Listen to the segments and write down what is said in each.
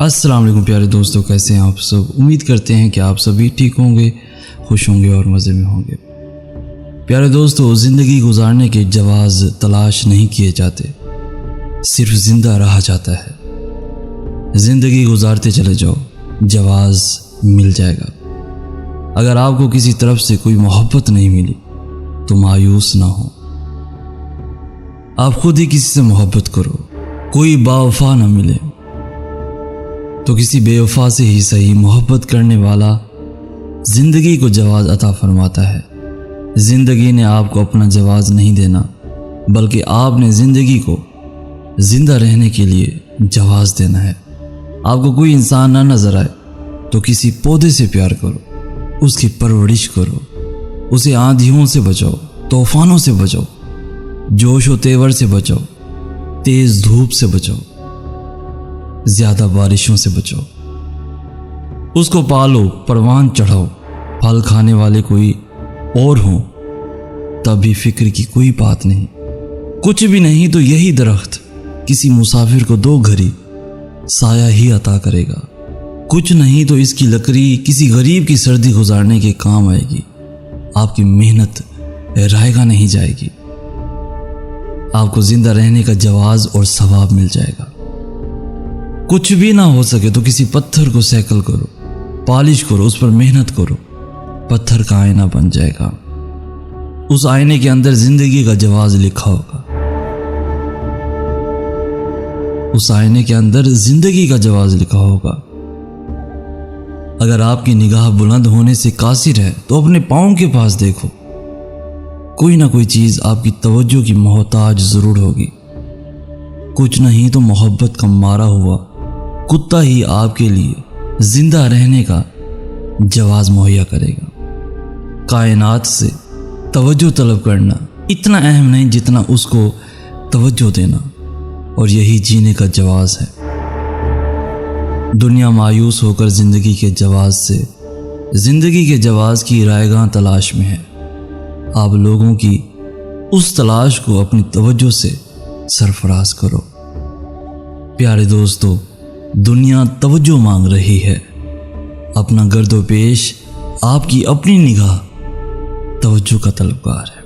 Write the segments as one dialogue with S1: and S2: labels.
S1: अस्सलाम वालेकुम प्यारे दोस्तों, कैसे हैं आप सब। उम्मीद करते हैं कि आप सभी ठीक होंगे, खुश होंगे और मज़े में होंगे। प्यारे दोस्तों, ज़िंदगी गुजारने के जवाज़ तलाश नहीं किए जाते, सिर्फ ज़िंदा रहा जाता है। ज़िंदगी गुजारते चले जाओ, जवाज़ मिल जाएगा। अगर आपको किसी तरफ से कोई मोहब्बत नहीं मिली तो मायूस ना हो। आप खुद ही किसी से मोहब्बत करो। कोई बावफा ना मिले तो किसी बेवफा से ही सही, मोहब्बत करने वाला ज़िंदगी को जवाज़ अता फरमाता है। ज़िंदगी ने आपको अपना जवाज़ नहीं देना, बल्कि आपने ज़िंदगी को ज़िंदा रहने के लिए जवाज़ देना है। आपको कोई इंसान ना नज़र आए तो किसी पौधे से प्यार करो, उसकी परवरिश करो, उसे आंधियों से बचाओ, तूफानों से बचाओ, जोश व तेवर से बचाओ, तेज़ धूप से बचाओ, ज़्यादा बारिशों से बचाओ। उसको पालो, परवान चढ़ाओ, फल खाने वाले कोई और हों तब भी फिक्र की कोई बात नहीं। कुछ भी नहीं तो यही दरख्त किसी मुसाफिर को 2 घड़ी साया ही अता करेगा। कुछ नहीं तो इसकी लकड़ी किसी गरीब की सर्दी गुजारने के काम आएगी। आपकी मेहनत रायगा नहीं जाएगी, आपको जिंदा रहने का जवाज़ और सवाब मिल जाएगा। कुछ भी ना हो सके तो किसी पत्थर को सैकल करो, पॉलिश करो, उस पर मेहनत करो, पत्थर का आईना बन जाएगा। उस आईने के अंदर जिंदगी का जवाज़ लिखा होगा। उस आईने के अंदर जिंदगी का जवाज़ लिखा होगा। अगर आपकी निगाह बुलंद होने से कासिर है तो अपने पाँव के पास देखो। कोई ना कोई चीज़ आपकी तवज्जो की मोहताज ज़रूर होगी। कुछ नहीं तो मोहब्बत का मारा हुआ कुत्ता ही आपके लिए जिंदा रहने का जवाज़ मुहैया करेगा। कायनात से तवज्जो तलब करना इतना अहम नहीं जितना उसको तवज्जो देना, और यही जीने का जवाज़ है। दुनिया मायूस होकर ज़िंदगी के जवाज़ से, ज़िंदगी के जवाज़ की रायगां तलाश में है। आप लोगों की उस तलाश को अपनी तवज्जो से सरफराज करो। प्यारे दोस्तों, दुनिया तवज्जो मांग रही है। अपना गर्दो पेश, आपकी अपनी निगाह तवज्जो का तलबगार है,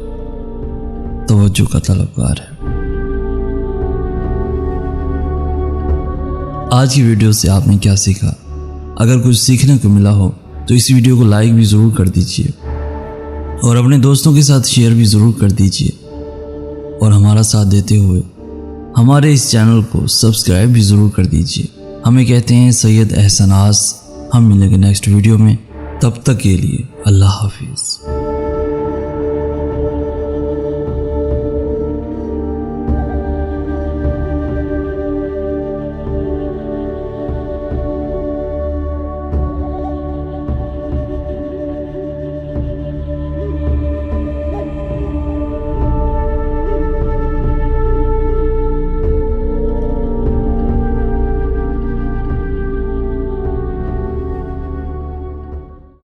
S1: तवज्जो का तलबगार है। आज की वीडियो से आपने क्या सीखा? अगर कुछ सीखने को मिला हो तो इस वीडियो को लाइक भी ज़रूर कर दीजिए और अपने दोस्तों के साथ शेयर भी ज़रूर कर दीजिए। और हमारा साथ देते हुए हमारे इस चैनल को सब्सक्राइब भी ज़रूर कर दीजिए। हमें कहते हैं सैयद एहसनास। हम मिलेंगे नेक्स्ट वीडियो में, तब तक के लिए अल्लाह हाफिज़।